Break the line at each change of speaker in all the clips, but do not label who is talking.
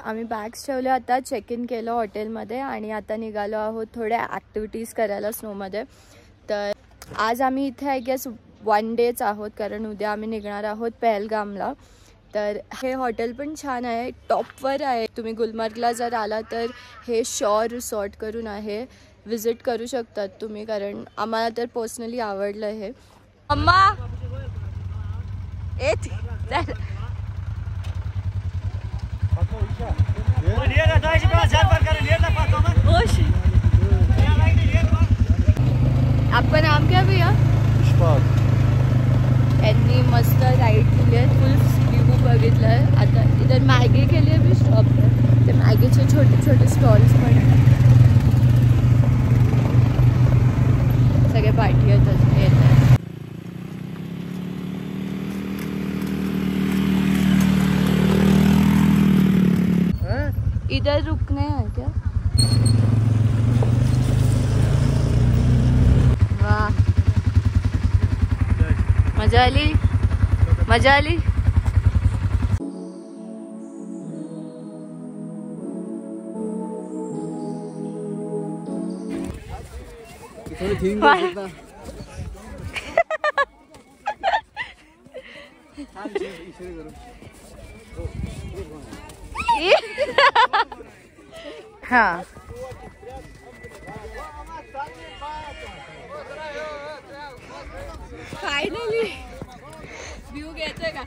आम्ही बॅग्स ठेवले, आता चेक इन केलं हॉटेलमध्ये आणि आता निघालो आहोत थोड्या ॲक्टिव्हिटीज करायला स्नोमध्ये. तर आज आम्ही इथे आय गेस 1 डेच आहोत, कारण उद्या आम्ही निघणार आहोत पहलगामला. तर हे हॉटेल पण छान आहे, टॉपवर आहे. तुम्ही गुलमर्गला जर आला तर हे शॉर रिसॉर्ट करून आहे, विजिट करू शकतात तुम्ही, कारण आम्हाला तर पर्सनली आवडलं हे. अम्मा आपका नाम क्या भैया? यांनी मस्त राईड केली आहे, फुल व्ह्यू बघितलं आहे. आता इधर मॅगी के लिए भी स्टॉप आहे, ते मॅगीचे छोटे छोटे स्टॉल्स पण आहेत. सगळे पार्टी येत आहेत. इधर रुकने हैं क्या? वाह, मजा आली, मजा आली. हाँ फायनली व्ह्यू घ्यायचं का?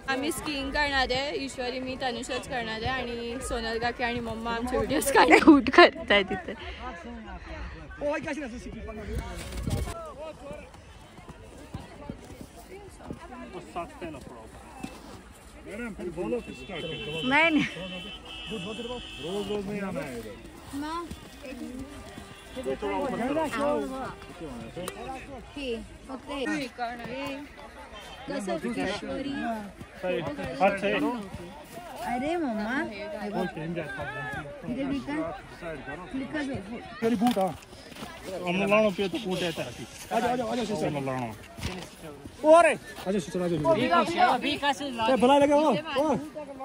आम्ही स्कीइंग करणार आहे, ईश्वरी, मी, तनुषच करणार आहे आणि सोनल काकी आणि मम्मा आमचे व्हिडिओज काय शूट करत आहे तिथे. नाही रोज रोज नहीं आना है अरे मम्मा लाणो पे तो कूट है लाणो ओरे आजा सुचना दे भला लगे ओ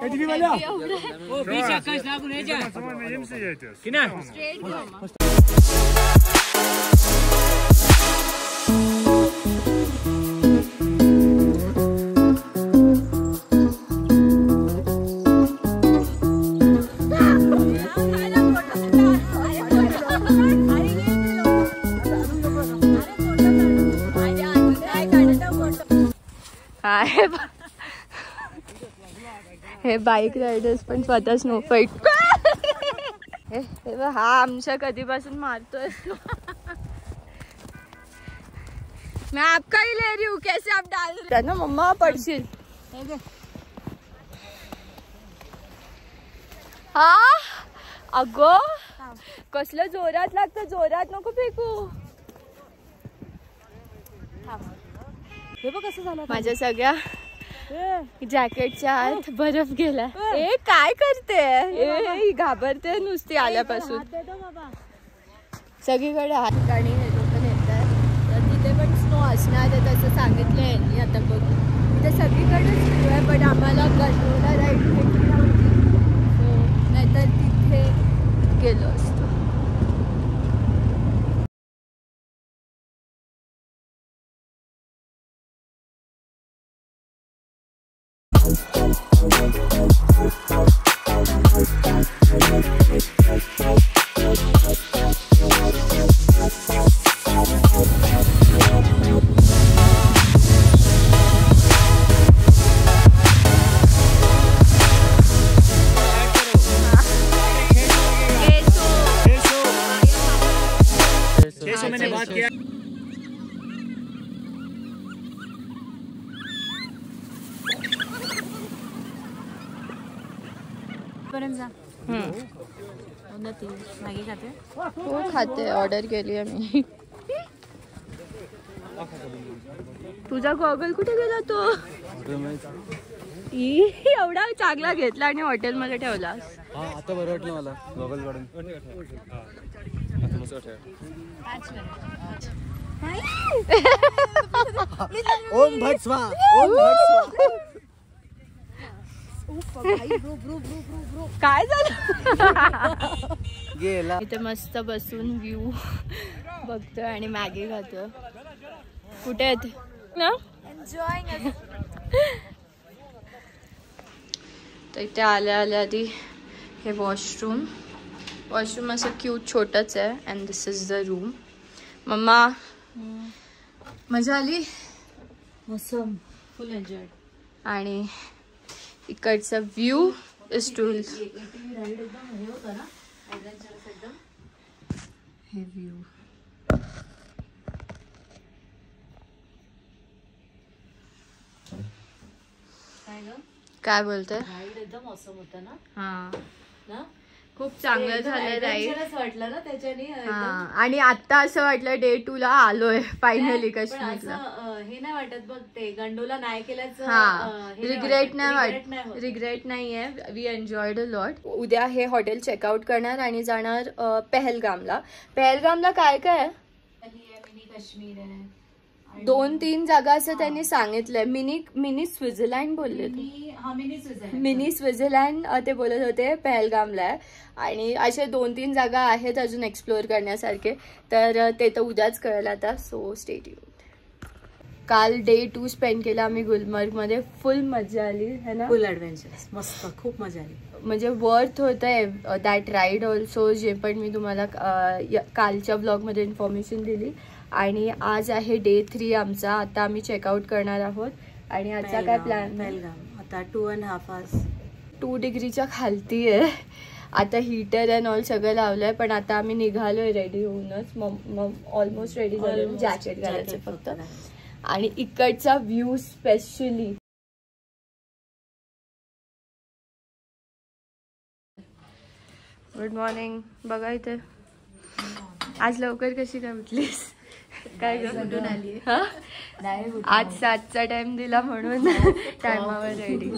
एटीवी वाला ओ बीच आकाश लागू नहीं जा समझ में एमसी है किना स्ट्रेट हे बाईक रायडर्स पण स्वतः स्नो फाईट. हा आमच्या कधीपासून मारतोय. मैं आपका ही ले रही हूँ, कैसे आप डाल रहे ना मम्मा, पडशील. हा अगो कसलं जोरात लागतं, जोरात नको फेकू. हे बघ कसं झालं, माझ्या सगळ्या जॅकेटच्या आत बर्फ गेला. ए काय करते, घाबरते नुसती आल्यापासून. सगळीकडे हात ठिकाणी हे लोक नेतात, तर तिथे पण स्नो असणार आहे तसं सांगितलं यांनी. आता बघू, तिथे सगळीकडेच स्नो आहे, पण आम्हाला गंडोला राईड भेटली नव्हती, नाहीतर तिथे गेलो असतो. मैंने बात किया हो खाते, ऑर्डर केली आहे मी. तुझा गॉगल कुठे गेला तो? एवढा चांगला घेतला आणि हॉटेल मध्ये ठेवला. आता बरं वाटलं मला गॉगल काढून.
ओम भट स्वाहा, ओम भट स्वाहा.
काय झालं?
गेला.
इथे मस्त बसून व्ह्यू बघतोय आणि मॅगी खातोय. कुठे आहेत ना? एन्जॉयिंग. तर इथे आल्या आल्या आधी हे वॉशरूम असं क्यूट छोटंच आहे. And this is the room. मम्मा मजा आली?
मौसम फुल एन्जॉय.
आणि इकडचा व्ह्यू इज टू हे व्ह्यू. काय बोलतोय?
राईड एकदम मौसम होता ना.
हा
ना
खूप चांगलं झालं राईड.
वाटलं ना त्याच्याने.
आणि आता असं वाटलं डे 2 ला आलोय फायनली काश्मीरला.
हे नाही वाटत बघ ते गंडोला नाही केल्याचं.
हा रिग्रेट नाही वाटत. रिग्रेट नाहीये. We enjoyed a lot. उद्या हे हॉटेल चेकआउट करणार आणि जाणार पहलगामला. पहलगामला काय काय
मिनी काश्मीर आहे.
2-3 जागा असं त्यांनी सांगितलंय. मिनी स्वित्झर्लंड बोलले. मिनी स्वित्झर्लंड ते बोलत होते पहलगामला आहे. आणि असे 2-3 जागा आहेत अजून एक्सप्लोअर करण्यासारखे. तर ते तर उद्याच कळेल आता. So stay tuned. काल डे 2 स्पेंड केला आम्ही गुलमर्गमध्ये. फुल मजा आली है ना.
फुल ॲडव्हेंचरस मस्त खूप मजा आली.
म्हणजे वर्थ होतंय दॅट राईड ऑल्सो. जे पण मी तुम्हाला कालच्या ब्लॉगमध्ये इन्फॉर्मेशन दिली. आणि आज आहे डे 3 आमचा. आता आम्ही चेकआउट करणार आहोत. आणि आजचा काय प्लॅन?
पहलगाम आता 2.5 hours
2 डिग्रीच्या खालती आहे. आता हीटर अँड ऑल सगळं लावलंय. पण आता आम्ही निघालोय रेडी होऊनच. ऑलमोस्ट रेडी झालो. जॅकेट घालायचं फक्त. आणि इकडचा व्ह्यू स्पेशली गुड मॉर्निंग. बघा इथे आज लवकर कशी काय उठलीस? काय कुठून आली? आज 7चा टाइम दिला म्हणून टायमावर रेडी.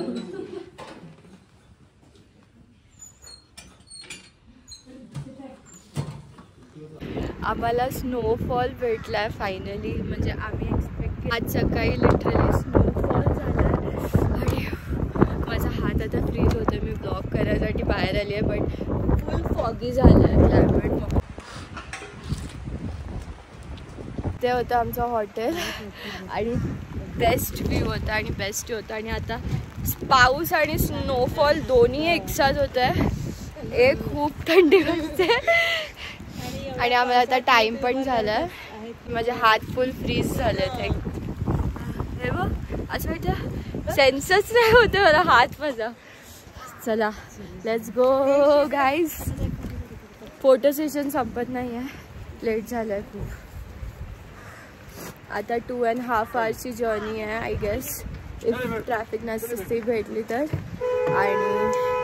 आम्हाला स्नोफॉल भेटलाय फायनली. म्हणजे आम्ही एक्सपेक्ट आज सकाळी लिटरली स्नोफॉल झालाय. आणि माझा हात आता फ्रीज होतो. मी ब्लॉग करायसाठी बाहेर आली आहे. बट फुल फॉगी झालाय क्लायमेट. ते होतं आमचं हॉटेल. आणि बेस्ट व्ह्यू होता आणि बेस्ट होता. आणि आता पाऊस आणि स्नोफॉल दोन्ही एकसाथ होत आहे. एक खूप थंडी वाजते. आणि आम्हाला आता टाइम पण झालाय. माझे हात फुल फ्रीज झालेत. हे बघ असं वाटतं सेन्सच नाही होते मला हात माझा. चला let's go guys. Photo session संपत नाही आहे. लेट झालंय खूप. आता 2.5 hours जर्नी आहे आय गेस. इफ ट्रॅफिक नसती भेटली तर. आणि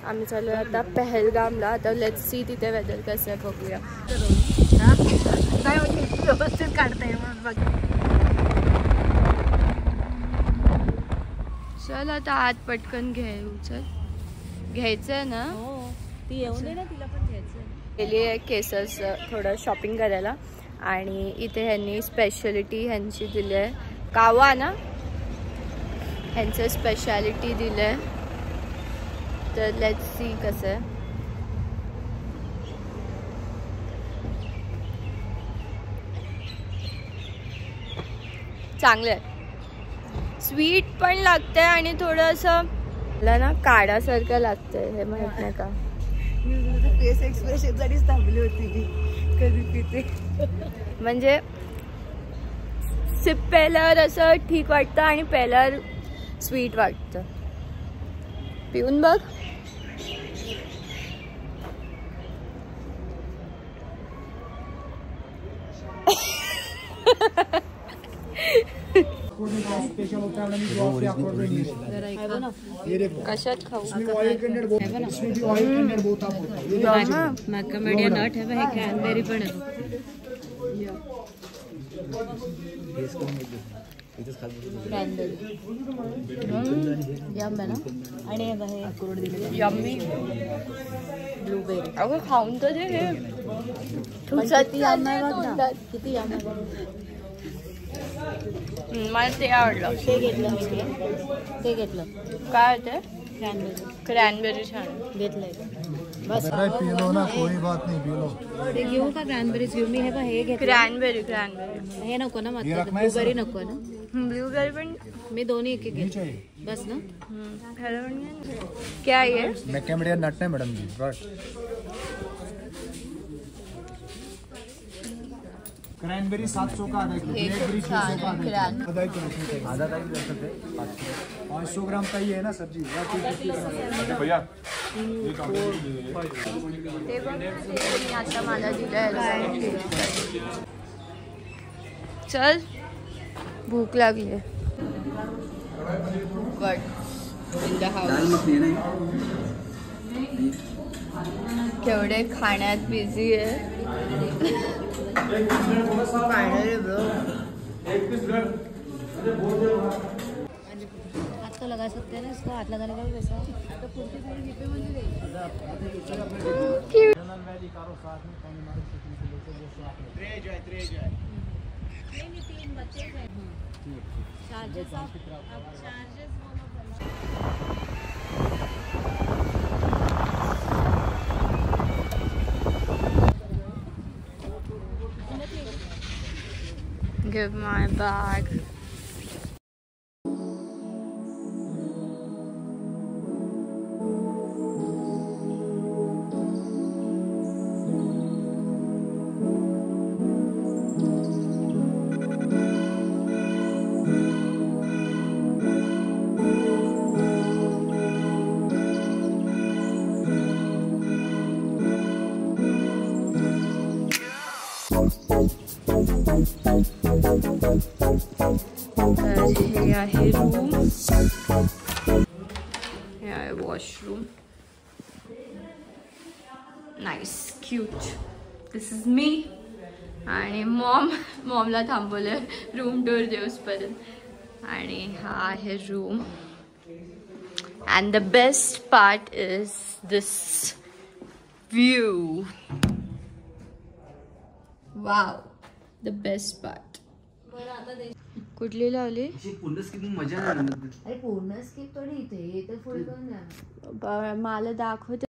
आम्ही चालू आता पहलगामला. आता लेट्स सी तिथे वेदर कसं आहे बघूया.
व्यवस्थित काढताय म्हणून बघ.
चल आता आत पटकन घेऊ. चल घ्यायचंय ना.
ती येऊन दे ना तिला पण घ्यायचं.
गेली आहे केसस थोडं शॉपिंग करायला. आणि इथे ह्यांनी स्पेशालिटी ह्यांची दिली आहे. कावा ना ह्यांचं स्पेशालिटी दिलं आहे. तर लेट्स सी कसं आहे. चांगलं आहे. स्वीट पण लागतंय आणि थोडं असं मला ना काढासारखं लागतंय. हे माहित नाही का.
फेस एक्सप्रेशन साठीच थांबली होती कधी पिते.
म्हणजे सिप प्यायल्यावर असं ठीक वाटतं आणि प्यायल्यावर स्वीट वाटतं. पिऊन बघ. कशात खाऊ?
मॅकॅमेडिया नट है हे क्रॅनबेरी पण आहे. यम आहे ना. आणि हे बघा, हे अक्रोड दिले.
यम्मी.
ब्लूबेरी.
अगं खाऊन तर दे हे.
किती यम आहे बघ ना. किती यम आहे बघ.
मला ते आवडलं.
ते घेतलं मी. ते घेतलं.
काय ते
क्रॅनबेरी.
क्रॅनबेरी छान
घेतलंय. बस
पी लो ना, कोई बात नहीं, पी लो.
ते घेऊ का क्रॅनबेरीज घेऊ मी. हे बघ, हे घेतलं.
क्रॅनबेरी
हे नको ना मात्र. ब्लूबेरी नको ना.
ब्लूबेरी पण
मी दोन्ही एक एक घेतले. बस ना.
हेलो क्या ये
मैकेमिया नट है मैडम जी. क्रैनबेरी 700 का आधा किलो. ब्लैकबेरी 600 का आधा किलो. आधा किलो कर सकते हैं. 500 ग्राम का ही है ना सब्जी. भैया
ते बघ, मी आता मला दिलं. चल भूक लागली. केवढे खाण्यात बिझी आहे.
हाथ तो लगा सकते हैं ना इसको. हाथ लगाने का भी वैसा. तो कुर्ती पूरी जीपे में दे. नहीं 3 बच्चे हैं. चार्जेस आप चार्जेस
Give my bag. हे आहे रूम. हे आहे washroom. Nice cute. This is me. आणि मॉमला थांबवलं रूम टूर देऊसपर्यंत. आणि हा आहे room. And the best part is this view. Wow, the best part. कुठली लावली.
पूर्ण स्किप मजा नाही.
अरे पूर्ण स्किप थोडी इथे. हे तर फुल करून द्या.
मला दाखवते.